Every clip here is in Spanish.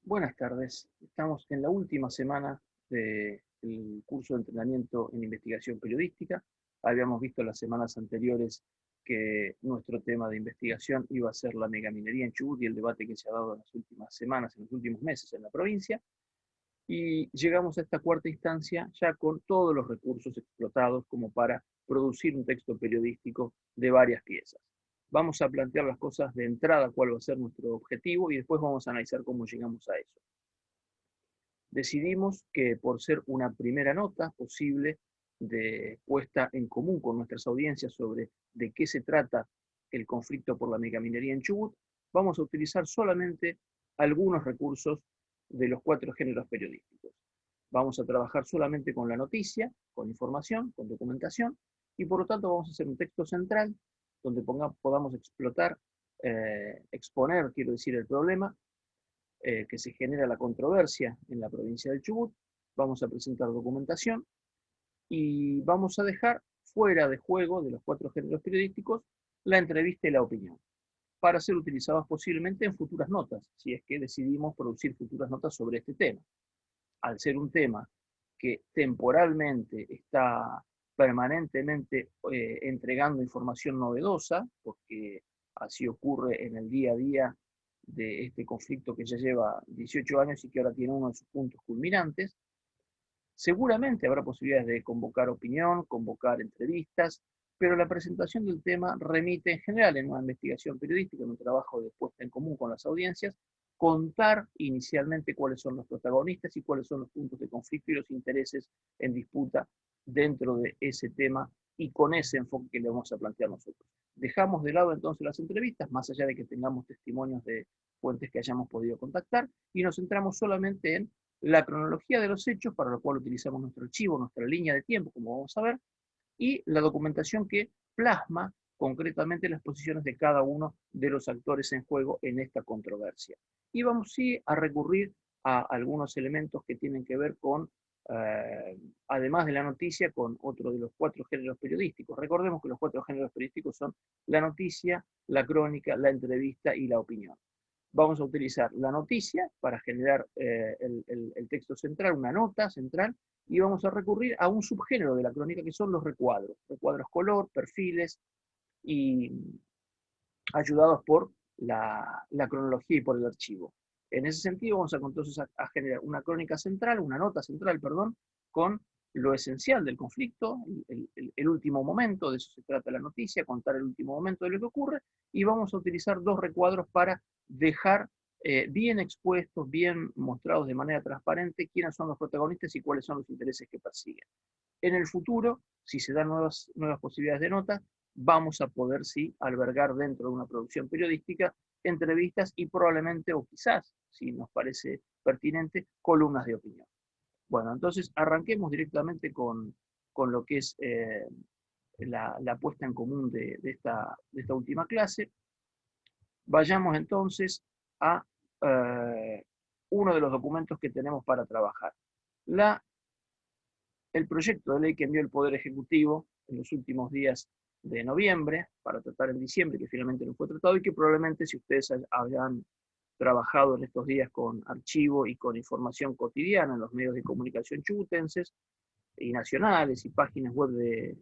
Buenas tardes. Estamos en la última semana del curso de entrenamiento en investigación periodística. Habíamos visto las semanas anteriores que nuestro tema de investigación iba a ser la megaminería en Chubut y el debate que se ha dado en las últimas semanas, en los últimos meses en la provincia. Y llegamos a esta cuarta instancia ya con todos los recursos explotados como para producir un texto periodístico de varias piezas. Vamos a plantear las cosas de entrada, cuál va a ser nuestro objetivo, y después vamos a analizar cómo llegamos a eso. Decidimos que por ser una primera nota posible de puesta en común con nuestras audiencias sobre de qué se trata el conflicto por la megaminería en Chubut, vamos a utilizar solamente algunos recursos de los 4 géneros periodísticos. Vamos a trabajar solamente con la noticia, con información, con documentación, y por lo tanto vamos a hacer un texto central donde podamos explotar, exponer, quiero decir, el problema que se genera la controversia en la provincia del Chubut. Vamos a presentar documentación y vamos a dejar fuera de juego de los 4 géneros periodísticos la entrevista y la opinión, para ser utilizados posiblemente en futuras notas, si es que decidimos producir futuras notas sobre este tema. Al ser un tema que temporalmente está permanentemente entregando información novedosa, porque así ocurre en el día a día de este conflicto que ya lleva 18 años y que ahora tiene uno de sus puntos culminantes, seguramente habrá posibilidades de convocar opinión, convocar entrevistas, pero la presentación del tema remite en general en una investigación periodística, en un trabajo de puesta en común con las audiencias, contar inicialmente cuáles son los protagonistas y cuáles son los puntos de conflicto y los intereses en disputa dentro de ese tema y con ese enfoque que le vamos a plantear nosotros. Dejamos de lado entonces las entrevistas, más allá de que tengamos testimonios de fuentes que hayamos podido contactar, y nos centramos solamente en la cronología de los hechos, para lo cual utilizamos nuestro archivo, nuestra línea de tiempo, como vamos a ver, y la documentación que plasma concretamente las posiciones de cada uno de los actores en juego en esta controversia. Y vamos sí a recurrir a algunos elementos que tienen que ver con, además de la noticia, con otro de los 4 géneros periodísticos. Recordemos que los 4 géneros periodísticos son la noticia, la crónica, la entrevista y la opinión. Vamos a utilizar la noticia para generar el texto central, una nota central, y vamos a recurrir a un subgénero de la crónica que son los recuadros. Recuadros color, perfiles, y ayudados por la cronología y por el archivo. En ese sentido vamos entonces a generar una crónica central, una nota central, perdón, con lo esencial del conflicto, el último momento, de eso se trata la noticia, contar el último momento de lo que ocurre, y vamos a utilizar 2 recuadros para dejar bien expuestos, bien mostrados de manera transparente quiénes son los protagonistas y cuáles son los intereses que persiguen. En el futuro, si se dan nuevas posibilidades de nota, vamos a poder sí albergar dentro de una producción periodística entrevistas y probablemente, o quizás, si nos parece pertinente, columnas de opinión. Bueno, entonces arranquemos directamente con lo que es la puesta en común de esta última clase. Vayamos entonces a uno de los documentos que tenemos para trabajar. El proyecto de ley que envió el Poder Ejecutivo en los últimos días de noviembre, para tratar en diciembre, que finalmente no fue tratado, y que probablemente, si ustedes hayan trabajado en estos días con archivo y con información cotidiana en los medios de comunicación chubutenses y nacionales, y páginas web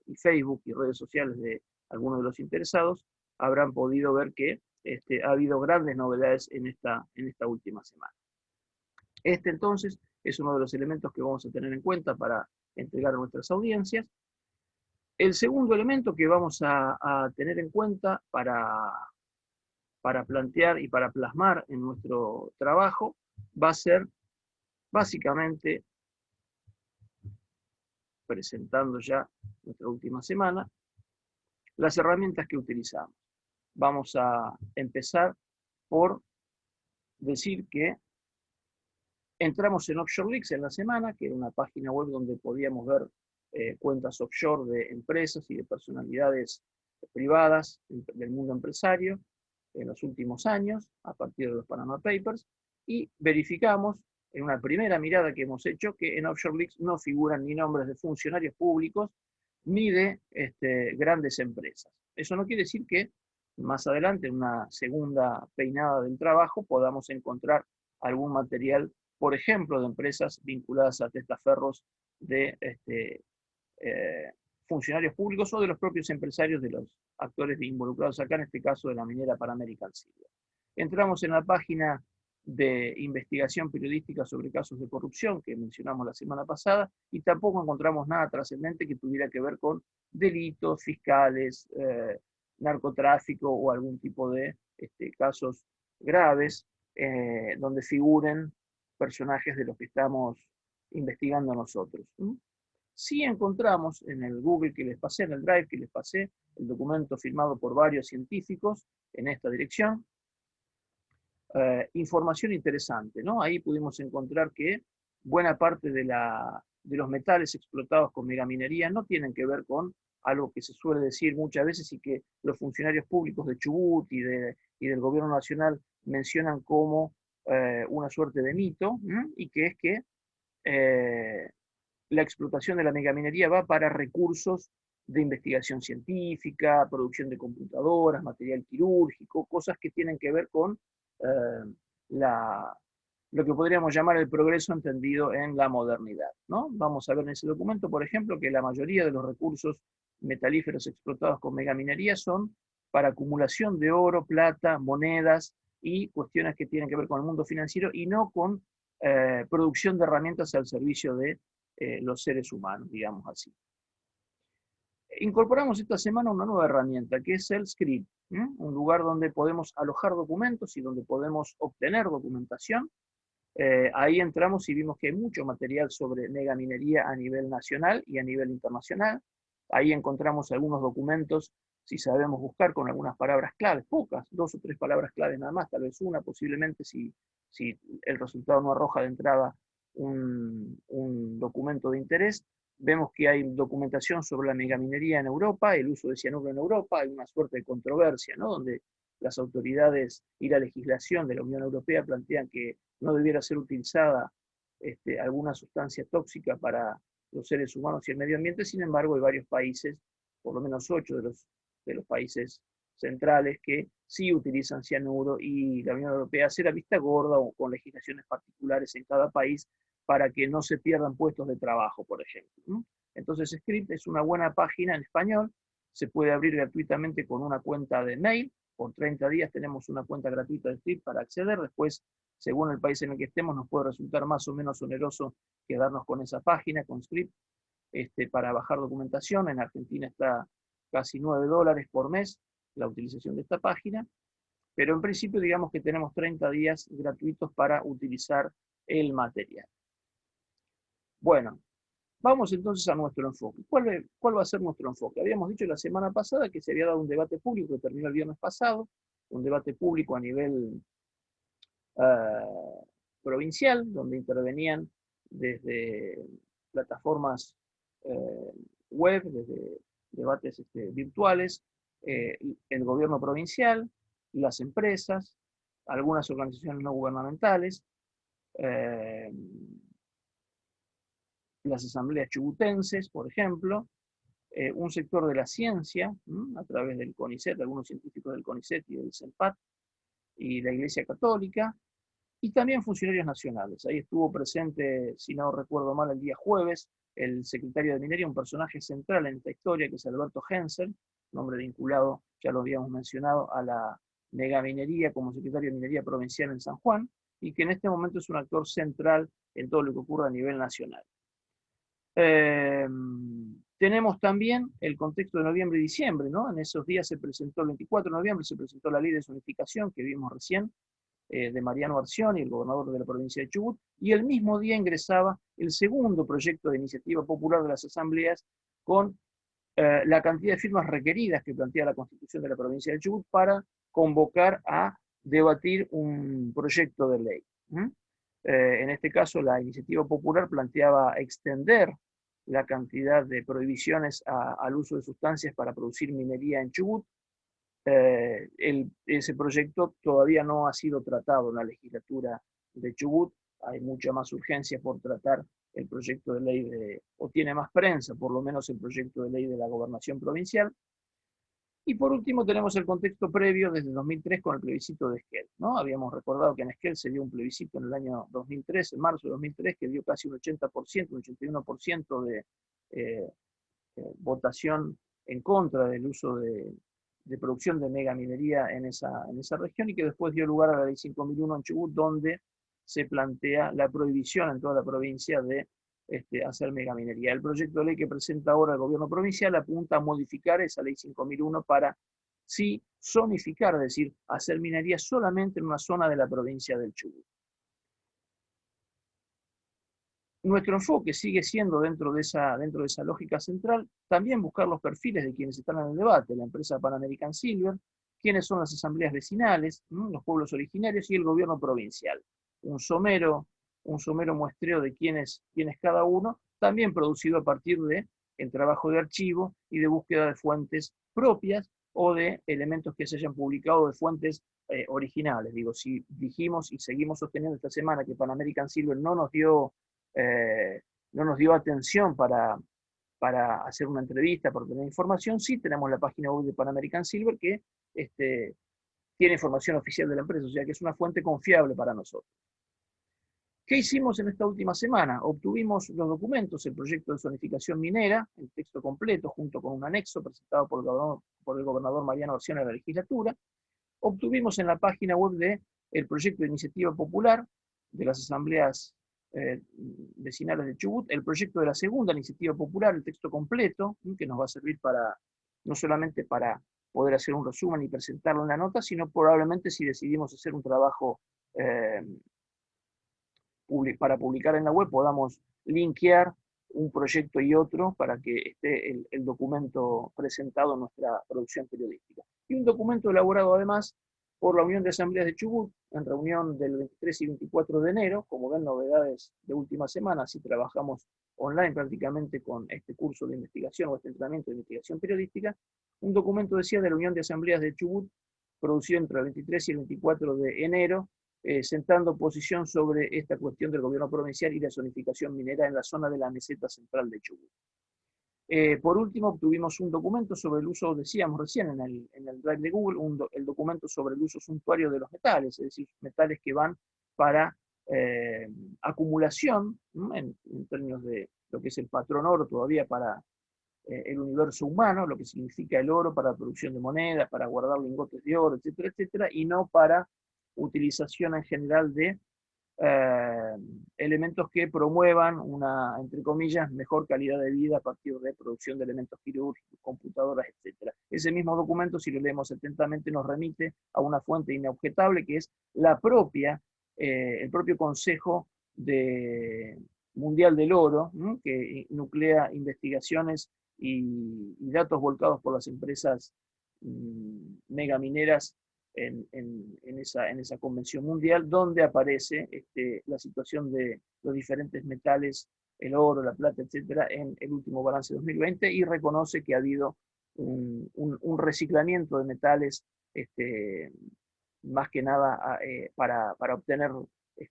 y Facebook y redes sociales de algunos de los interesados, habrán podido ver que ha habido grandes novedades en esta última semana. Entonces es uno de los elementos que vamos a tener en cuenta para entregar a nuestras audiencias. El segundo elemento que vamos a tener en cuenta para plantear y para plasmar en nuestro trabajo va a ser básicamente, presentando ya nuestra última semana, las herramientas que utilizamos. Vamos a empezar por decir que entramos en Offshore Leaks en la semana, que era una página web donde podíamos ver cuentas offshore de empresas y de personalidades privadas del mundo empresario en los últimos años, a partir de los Panama Papers, y verificamos en una primera mirada que hemos hecho que en Offshore Leaks no figuran ni nombres de funcionarios públicos ni de grandes empresas. Eso no quiere decir que más adelante, en una segunda peinada del trabajo, podamos encontrar algún material, por ejemplo, de empresas vinculadas a testaferros de funcionarios públicos o de los propios empresarios de los actores involucrados acá, en este caso de la minera Pan American Silver. Entramos en la página de investigación periodística sobre casos de corrupción que mencionamos la semana pasada y tampoco encontramos nada trascendente que tuviera que ver con delitos fiscales, narcotráfico o algún tipo de casos graves donde figuren personajes de los que estamos investigando nosotros. Sí encontramos en el Google que les pasé, en el Drive que les pasé, el documento firmado por varios científicos en esta dirección, información interesante, ¿no? Ahí pudimos encontrar que buena parte de los metales explotados con megaminería no tienen que ver con algo que se suele decir muchas veces y que los funcionarios públicos de Chubut y del gobierno nacional mencionan como una suerte de mito, y que es que la explotación de la megaminería va para recursos de investigación científica, producción de computadoras, material quirúrgico, cosas que tienen que ver con lo que podríamos llamar el progreso entendido en la modernidad, ¿no? Vamos a ver en ese documento, por ejemplo, que la mayoría de los recursos metalíferos explotados con megaminería son para acumulación de oro, plata, monedas y cuestiones que tienen que ver con el mundo financiero y no con producción de herramientas al servicio de los seres humanos, digamos así. Incorporamos esta semana una nueva herramienta que es el Script, un lugar donde podemos alojar documentos y donde podemos obtener documentación. Ahí entramos y vimos que hay mucho material sobre megaminería a nivel nacional y a nivel internacional. Ahí encontramos algunos documentos, si sabemos buscar, con algunas palabras claves, pocas, 2 o 3 palabras claves nada más, tal vez una, posiblemente si el resultado no arroja de entrada un documento de interés. Vemos que hay documentación sobre la megaminería en Europa, el uso de cianuro en Europa, hay una suerte de controversia, ¿no? Donde las autoridades y la legislación de la Unión Europea plantean que no debiera ser utilizada alguna sustancia tóxica para los seres humanos y el medio ambiente. Sin embargo, hay varios países, por lo menos 8 de los países centrales, que sí utilizan cianuro, y la Unión Europea hace la vista gorda o con legislaciones particulares en cada país para que no se pierdan puestos de trabajo, por ejemplo, ¿no? Entonces, Script es una buena página en español, se puede abrir gratuitamente con una cuenta de mail. Por 30 días tenemos una cuenta gratuita de Script para acceder. Después, según el país en el que estemos, nos puede resultar más o menos oneroso quedarnos con esa página, con Script, para bajar documentación. En Argentina está casi $9 por mes la utilización de esta página, pero en principio digamos que tenemos 30 días gratuitos para utilizar el material. Bueno, vamos entonces a nuestro enfoque. ¿Cuál va a ser nuestro enfoque? Habíamos dicho la semana pasada que se había dado un debate público que terminó el viernes pasado, un debate público a nivel provincial, donde intervenían desde plataformas web, desde debates virtuales, el gobierno provincial, las empresas, algunas organizaciones no gubernamentales, las asambleas chubutenses, por ejemplo, un sector de la ciencia, a través del CONICET, algunos científicos del CONICET y del CENPAT, y la Iglesia Católica, y también funcionarios nacionales. Ahí estuvo presente, si no recuerdo mal, el día jueves, el secretario de Minería, un personaje central en esta historia, que es Alberto Hensel, nombre vinculado, ya lo habíamos mencionado, a la megaminería como secretario de Minería provincial en San Juan, y que en este momento es un actor central en todo lo que ocurre a nivel nacional. Tenemos también el contexto de noviembre y diciembre, ¿no? En esos días se presentó, el 24 de noviembre, se presentó la ley de zonificación que vimos recién, de Mariano Arcioni, el gobernador de la provincia de Chubut, y el mismo día ingresaba el segundo proyecto de iniciativa popular de las asambleas con la cantidad de firmas requeridas que plantea la Constitución de la provincia de Chubut para convocar a debatir un proyecto de ley. En este caso, la iniciativa popular planteaba extender la cantidad de prohibiciones al uso de sustancias para producir minería en Chubut. Ese proyecto todavía no ha sido tratado en la legislatura de Chubut. Hay mucha más urgencia por tratar el proyecto de ley, o tiene más prensa, por lo menos el proyecto de ley de la gobernación provincial. Y por último tenemos el contexto previo desde 2003 con el plebiscito de Esquel, ¿no? Habíamos recordado que en Esquel se dio un plebiscito en el año 2003, en marzo de 2003, que dio casi un 80%, un 81% de votación en contra del uso de producción de megaminería en esa región, y que después dio lugar a la Ley 5001 en Chubut, donde se plantea la prohibición en toda la provincia de hacer megaminería. El proyecto de ley que presenta ahora el gobierno provincial apunta a modificar esa Ley 5001 para sí zonificar, es decir, hacer minería solamente en una zona de la provincia del Chubut. Nuestro enfoque sigue siendo, dentro de esa lógica central, también buscar los perfiles de quienes están en el debate: la empresa Pan American Silver, quiénes son las asambleas vecinales, los pueblos originarios y el gobierno provincial. Un somero muestreo de quién es cada uno, también producido a partir de el trabajo de archivo y de búsqueda de fuentes propias o de elementos que se hayan publicado de fuentes originales. Digo, si dijimos y seguimos sosteniendo esta semana que Pan American Silver no nos dio atención para hacer una entrevista, para tener información, sí tenemos la página web de Pan American Silver que tiene información oficial de la empresa, o sea que es una fuente confiable para nosotros. ¿Qué hicimos en esta última semana? Obtuvimos los documentos, el proyecto de zonificación minera, el texto completo, junto con un anexo presentado por el gobernador Mariano Orsiano de la legislatura. Obtuvimos en la página web el proyecto de iniciativa popular de las asambleas vecinales de Chubut, el proyecto de la segunda iniciativa popular, el texto completo, que nos va a servir no solamente para poder hacer un resumen y presentarlo en la nota, sino probablemente si decidimos hacer un trabajo para publicar en la web, podamos linkear un proyecto y otro para que esté el documento presentado en nuestra producción periodística. Y un documento elaborado además por la Unión de Asambleas de Chubut, en reunión del 23 y 24 de enero, como ven, novedades de última semana, así trabajamos online prácticamente con este curso de investigación o este entrenamiento de investigación periodística. Un documento, decía, de la Unión de Asambleas de Chubut, producido entre el 23 y el 24 de enero, sentando posición sobre esta cuestión del gobierno provincial y la zonificación minera en la zona de la meseta central de Chubut. Por último, obtuvimos un documento sobre el uso, decíamos recién en el Drive de Google, el documento sobre el uso suntuario de los metales, es decir, metales que van para acumulación, en términos de lo que es el patrón oro todavía para el universo humano, lo que significa el oro para la producción de monedas, para guardar lingotes de oro, etcétera, etcétera, y no para utilización en general de elementos que promuevan una, entre comillas, mejor calidad de vida a partir de producción de elementos quirúrgicos, computadoras, etc. Ese mismo documento, si lo leemos atentamente, nos remite a una fuente inobjetable que es el propio Consejo Mundial del Oro, que nuclea investigaciones y datos volcados por las empresas megamineras en esa convención mundial, donde aparece la situación de los diferentes metales, el oro, la plata, etcétera, en el último balance 2020, y reconoce que ha habido un reciclamiento de metales, más que nada para obtener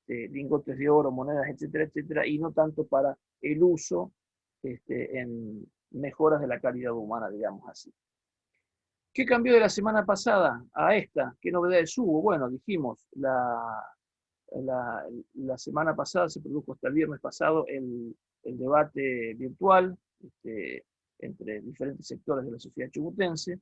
lingotes de oro, monedas, etcétera, etcétera, y no tanto para el uso en mejoras de la calidad humana, digamos así. ¿Qué cambió de la semana pasada a esta? ¿Qué novedades hubo? Bueno, dijimos, la semana pasada se produjo, hasta el viernes pasado, el debate virtual entre diferentes sectores de la sociedad chubutense.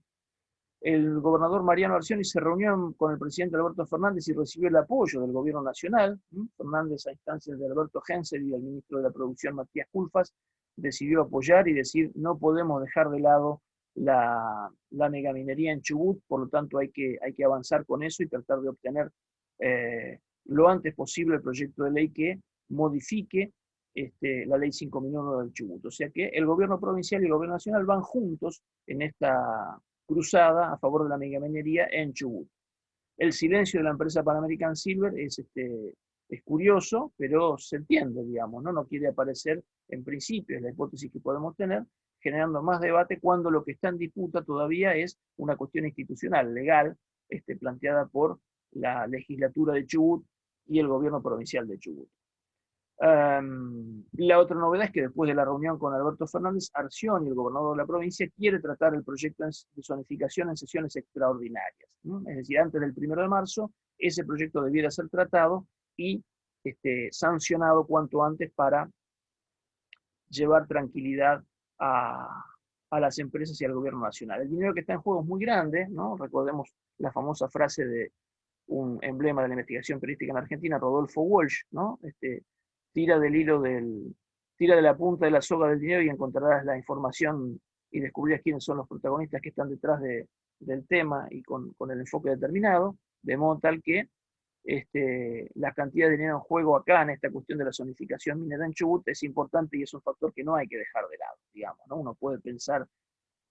El gobernador Mariano Orsiano se reunió con el presidente Alberto Fernández y recibió el apoyo del gobierno nacional. Fernández, a instancias de Alberto Hensel y del ministro de la Producción, Matías Culfas, decidió apoyar y decir: no podemos dejar de lado la megaminería en Chubut, por lo tanto hay que avanzar con eso y tratar de obtener lo antes posible el proyecto de ley que modifique la ley 5001 del Chubut. O sea que el gobierno provincial y el gobierno nacional van juntos en esta cruzada a favor de la megaminería en Chubut. El silencio de la empresa Pan American Silver es curioso, pero se entiende, digamos, ¿no? No quiere aparecer en principio, es la hipótesis que podemos tener, generando más debate cuando lo que está en disputa todavía es una cuestión institucional, legal, planteada por la legislatura de Chubut y el gobierno provincial de Chubut. La otra novedad es que después de la reunión con Alberto Fernández, Arcioni, el gobernador de la provincia, quiere tratar el proyecto de zonificación en sesiones extraordinarias. Es decir, antes del 1 de marzo, ese proyecto debiera ser tratado y sancionado cuanto antes para llevar tranquilidad a las empresas y al gobierno nacional. El dinero que está en juego es muy grande, ¿no? Recordemos la famosa frase de un emblema de la investigación periodística en Argentina, Rodolfo Walsh, ¿no? Tira del hilo tira de la punta de la soga del dinero y encontrarás la información y descubrirás quiénes son los protagonistas que están detrás del tema y con el enfoque determinado, de modo tal que la cantidad de dinero en juego acá en esta cuestión de la zonificación minera en Chubut es importante y es un factor que no hay que dejar de lado, digamos, ¿no? Uno puede pensar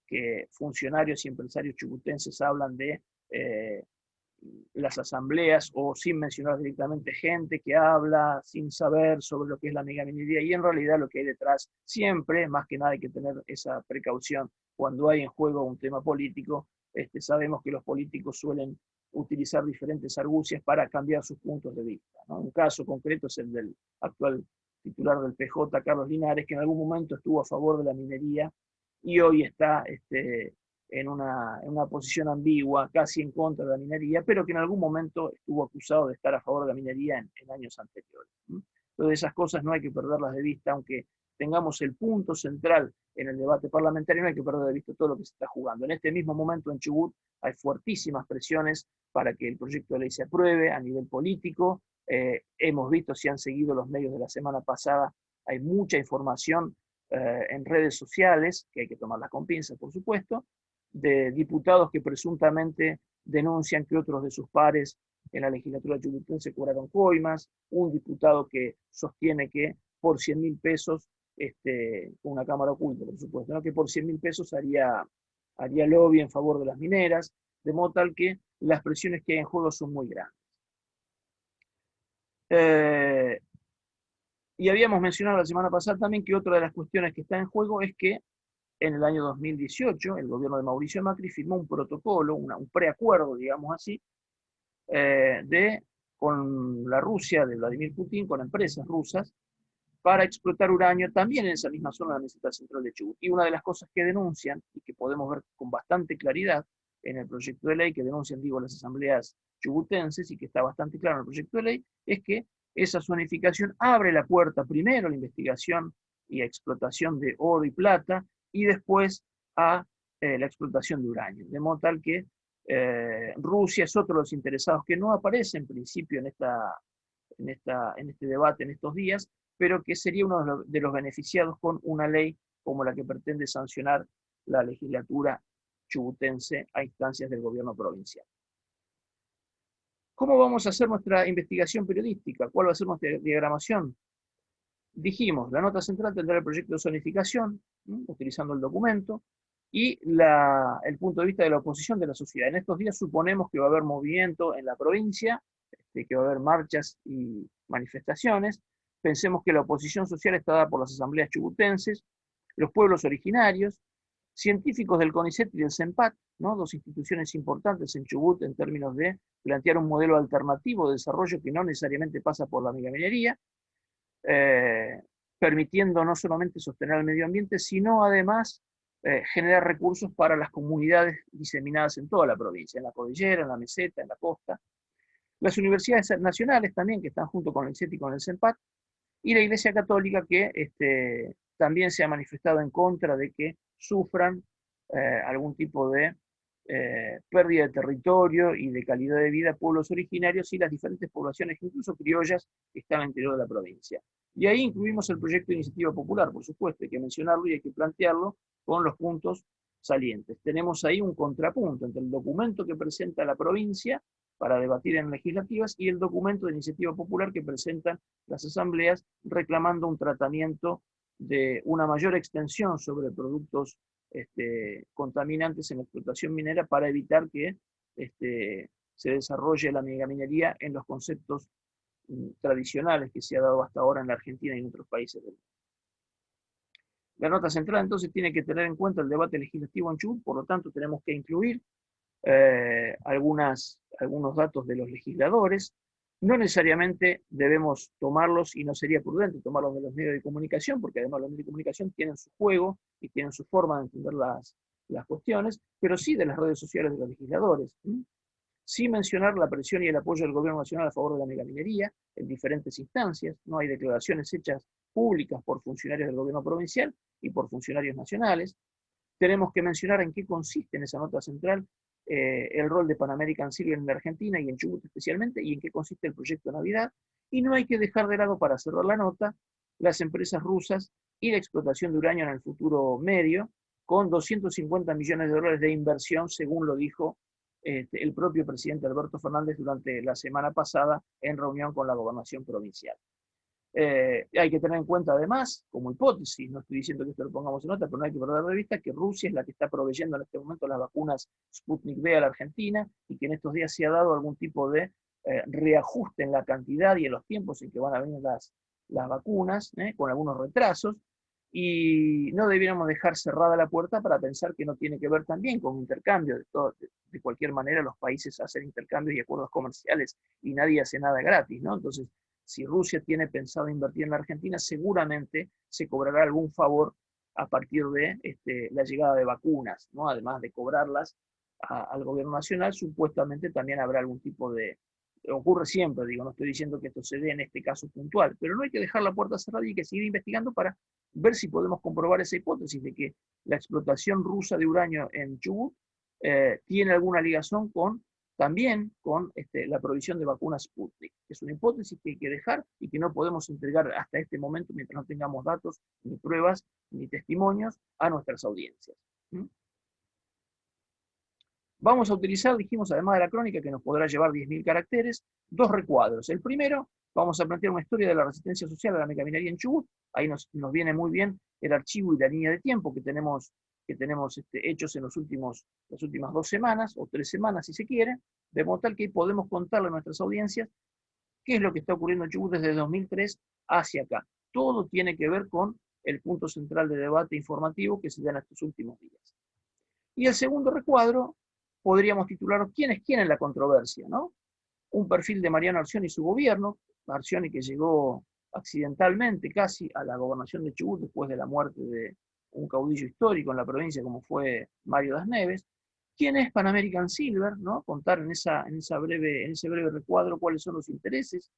que funcionarios y empresarios chubutenses hablan de las asambleas o sin mencionar directamente gente que habla sin saber sobre lo que es la megaminería y en realidad lo que hay detrás siempre, más que nada hay que tener esa precaución cuando hay en juego un tema político. Sabemos que los políticos suelen utilizar diferentes argucias para cambiar sus puntos de vista, ¿no? Un caso concreto es el del actual titular del PJ, Carlos Linares, que en algún momento estuvo a favor de la minería y hoy está en una posición ambigua, casi en contra de la minería, pero que en algún momento estuvo acusado de estar a favor de la minería en años anteriores. Entonces esas cosas no hay que perderlas de vista, aunque tengamos el punto central en el debate parlamentario, no hay que perder de vista todo lo que se está jugando. En este mismo momento en Chubut hay fuertísimas presiones para que el proyecto de ley se apruebe a nivel político. Hemos visto, si han seguido los medios de la semana pasada, hay mucha información en redes sociales, que hay que tomarlas con pinzas, por supuesto, de diputados que presuntamente denuncian que otros de sus pares en la legislatura chubutense cobraron coimas, un diputado que sostiene que por 100.000 pesos, con una cámara oculta, por supuesto, ¿no? Que por 100.000 pesos haría lobby en favor de las mineras, de modo tal que las presiones que hay en juego son muy grandes. Y habíamos mencionado la semana pasada también que otra de las cuestiones que está en juego es que en el año 2018 el gobierno de Mauricio Macri firmó un protocolo, un preacuerdo, digamos así, con la Rusia de Vladimir Putin, con empresas rusas, para explotar uranio también en esa misma zona de la meseta central de Chubut. Y una de las cosas que denuncian, y que podemos ver con bastante claridad en el proyecto de ley, que denuncian, digo, las asambleas chubutenses, y que está bastante claro en el proyecto de ley, es que esa zonificación abre la puerta primero a la investigación y a explotación de oro y plata, y después a la explotación de uranio. De modo tal que Rusia es otro de los interesados que no aparece en principio en este debate en estos días, pero que sería uno de los beneficiados con una ley como la que pretende sancionar la legislatura chubutense a instancias del gobierno provincial. ¿Cómo vamos a hacer nuestra investigación periodística? ¿Cuál va a ser nuestra diagramación? Dijimos, la nota central tendrá el proyecto de zonificación, utilizando el documento, y el punto de vista de la oposición de la sociedad. En estos días suponemos que va a haber movimiento en la provincia, que va a haber marchas y manifestaciones. Pensemos que la oposición social está dada por las asambleas chubutenses, los pueblos originarios, científicos del CONICET y del CENPAT, ¿no? Dos instituciones importantes en Chubut en términos de plantear un modelo alternativo de desarrollo que no necesariamente pasa por la megaminería, permitiendo no solamente sostener el medio ambiente, sino además generar recursos para las comunidades diseminadas en toda la provincia, en la cordillera, en la meseta, en la costa. Las universidades nacionales también, que están junto con el INSET y con el CENPAT, y la Iglesia Católica, que también se ha manifestado en contra de que sufran algún tipo de pérdida de territorio y de calidad de vida pueblos originarios y las diferentes poblaciones, incluso criollas, que están al interior de la provincia. Y ahí incluimos el proyecto de iniciativa popular, por supuesto, hay que mencionarlo y hay que plantearlo con los puntos salientes. Tenemos ahí un contrapunto entre el documento que presenta la provincia para debatir en legislativas y el documento de iniciativa popular que presentan las asambleas reclamando un tratamiento de una mayor extensión sobre productos contaminantes en la explotación minera para evitar que se desarrolle la megaminería en los conceptos tradicionales que se ha dado hasta ahora en la Argentina y en otros países del mundo. La nota central entonces tiene que tener en cuenta el debate legislativo en Chubut, por lo tanto tenemos que incluir algunos datos de los legisladores, No necesariamente debemos tomarlos, y no sería prudente tomarlos de los medios de comunicación, porque además los medios de comunicación tienen su juego y tienen su forma de entender las cuestiones, pero sí de las redes sociales de los legisladores. Sin mencionar la presión y el apoyo del gobierno nacional a favor de la megaminería en diferentes instancias. No hay declaraciones hechas públicas por funcionarios del gobierno provincial y por funcionarios nacionales. Tenemos que mencionar en qué consiste en esa nota central el rol de Pan American Silver en la Argentina y en Chubut especialmente, y en qué consiste el proyecto Navidad. Y no hay que dejar de lado, para cerrar la nota, las empresas rusas y la explotación de uranio en el futuro medio, con 250 millones de dólares de inversión, según lo dijo el propio presidente Alberto Fernández durante la semana pasada en reunión con la gobernación provincial. Hay que tener en cuenta además, como hipótesis, no estoy diciendo que esto lo pongamos en nota, pero no hay que perder de vista que Rusia es la que está proveyendo en este momento las vacunas Sputnik V a la Argentina, y que en estos días se ha dado algún tipo de reajuste en la cantidad y en los tiempos en que van a venir las vacunas, con algunos retrasos, y no debiéramos dejar cerrada la puerta para pensar que no tiene que ver también con intercambio. De cualquier manera, los países hacen intercambios y acuerdos comerciales y nadie hace nada gratis, ¿no? Entonces, si Rusia tiene pensado invertir en la Argentina, seguramente se cobrará algún favor a partir de la llegada de vacunas, ¿no? Además de cobrarlas al gobierno nacional, supuestamente también habrá algún tipo de... Ocurre siempre, digo, no estoy diciendo que esto se dé en este caso puntual, pero no hay que dejar la puerta cerrada y hay que seguir investigando para ver si podemos comprobar esa hipótesis de que la explotación rusa de uranio en Chubut tiene alguna ligación también con la provisión de vacunas Sputnik. Es una hipótesis que hay que dejar y que no podemos entregar hasta este momento mientras no tengamos datos, ni pruebas, ni testimonios a nuestras audiencias. Vamos a utilizar, dijimos, además de la crónica, que nos podrá llevar 10.000 caracteres, dos recuadros. El primero, vamos a plantear una historia de la resistencia social a la megaminería en Chubut. Ahí nos viene muy bien el archivo y la línea de tiempo que tenemos hechos en las últimas 2 semanas, o 3 semanas si se quiere, de modo tal que podemos contarle a nuestras audiencias qué es lo que está ocurriendo en Chubut desde 2003 hacia acá. Todo tiene que ver con el punto central de debate informativo que se da en estos últimos días. Y el segundo recuadro podríamos titular ¿Quién es quién en la controversia?, ¿no? Un perfil de Mariano Arcioni y su gobierno, Arcioni que llegó accidentalmente casi a la gobernación de Chubut después de la muerte de un caudillo histórico en la provincia como fue Mario Das Neves. ¿Quién es Pan American Silver?, ¿no? Contar en ese breve recuadro cuáles son los intereses.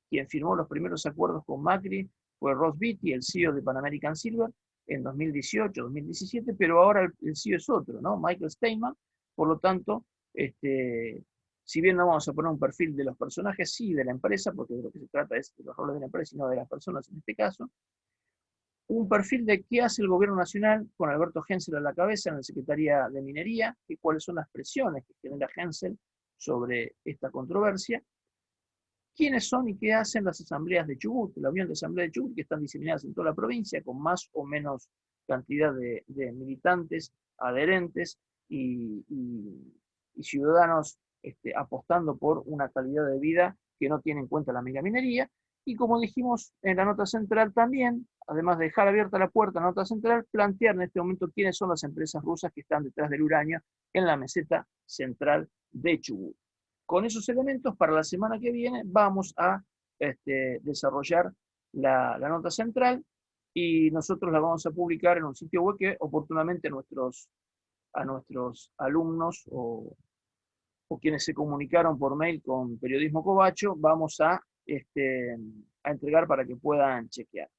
Quien firmó los primeros acuerdos con Macri fue Ross Beatty, el CEO de Pan American Silver, en 2018, 2017, pero ahora el CEO es otro, ¿no? Michael Steinman. Por lo tanto, si bien no vamos a poner un perfil de los personajes, sí de la empresa, porque de lo que se trata es de los roles de la empresa y no de las personas en este caso, un perfil de qué hace el gobierno nacional con Alberto Hensel a la cabeza en la Secretaría de Minería, y cuáles son las presiones que genera Hensel sobre esta controversia, quiénes son y qué hacen las asambleas de Chubut, la Unión de Asambleas de Chubut, que están diseminadas en toda la provincia, con más o menos cantidad de militantes, adherentes y ciudadanos apostando por una calidad de vida que no tiene en cuenta la megaminería. Y como dijimos en la nota central también, además de dejar abierta la puerta a la nota central, plantear en este momento quiénes son las empresas rusas que están detrás del uranio en la meseta central de Chubut. Con esos elementos, para la semana que viene vamos a desarrollar la nota central, y nosotros la vamos a publicar en un sitio web que oportunamente a nuestros alumnos o quienes se comunicaron por mail con Periodismo Covacho vamos a entregar para que puedan chequear.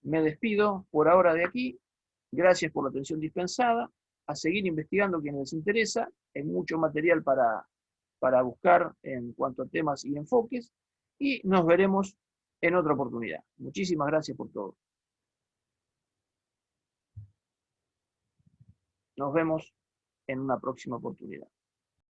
Me despido por ahora de aquí. Gracias por la atención dispensada. A seguir investigando quienes les interesa. Hay mucho material para buscar en cuanto a temas y enfoques, y nos veremos en otra oportunidad. Muchísimas gracias por todo. Nos vemos en una próxima oportunidad.